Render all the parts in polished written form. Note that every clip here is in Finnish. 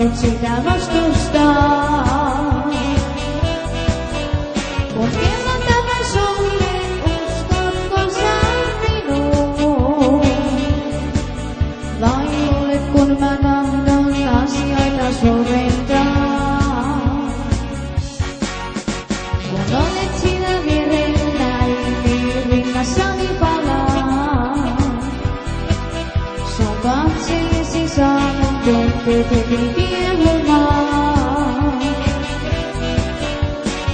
nyt sitä vastustaa. Kun kerran tämän solmin, uskotko sä minuun? Vai luulet, kun mä tahdon asioita soventaa? Kun olet sinä vierelläni, niin rinnassani palaa. Sun katseesi saanut tunteet heti kiehumaan.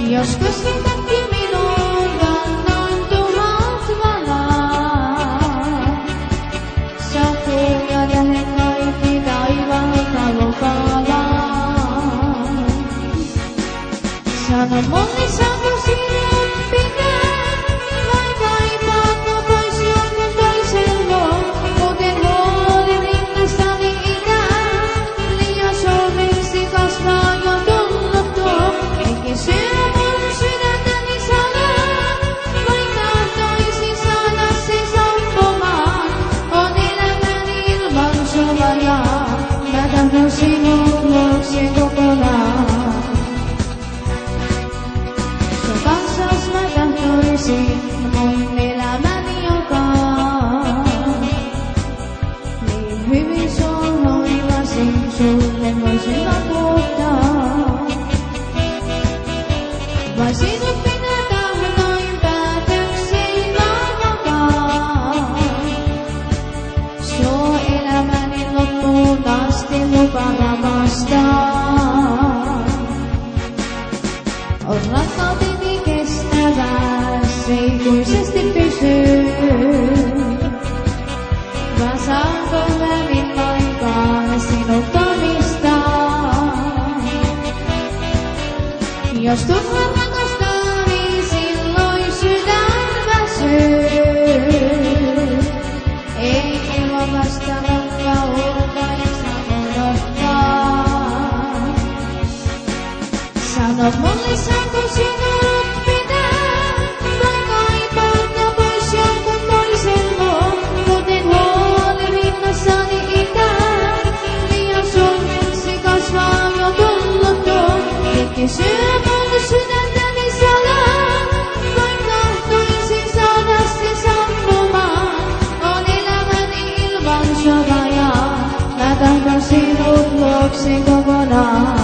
Joskus viitatkin minuun kannoin 1000 valaa. Satuu ja lähden kaikki taivaalta lupaamaan. Sano mulle, saanko sinut pitää, vai kaipaatko pois jonkun toisen luo? Muuten huoli rinnastani ikää, liian suureksi kasvaa jo tullut tuo. Eikä syö mun sydäntäni salaa, vai tahtoisin saada sen sammumaan. On elämäni ilman suojaa, mä tahdon sinut luokse kokonaan. Sun kanssas mä tahtoisin mun elämäni jakaa. Niin hyvin sun hoivasin, sulle voisin vakuuttaa. Vai sinut minä tahdoin päätöksiin makaa. Suo elämäni loppuun asti lupa rakastaa. On rakkauteni kestävää, se ikuisesti pysyy. Mä saanko lämmin aikaan sinut omistaa? Jos turhaan rakastaa, niin silloin sydän väsyy. Ei ilman vasta rakkautta ja saa odottaa. Sano mulle, saanko sinut pitää, vai kaipaatko pois jonkun toisen luo? Muuten huoli rinnassani ikää, liian suureksi kasvaa jo tullut tuo. Eikä syö mun sydäntäni salaa, vai tahtoisin saada sen sammumaan. On elämäni ilman suojaa, mä tahdon sinut luokse kokonaan.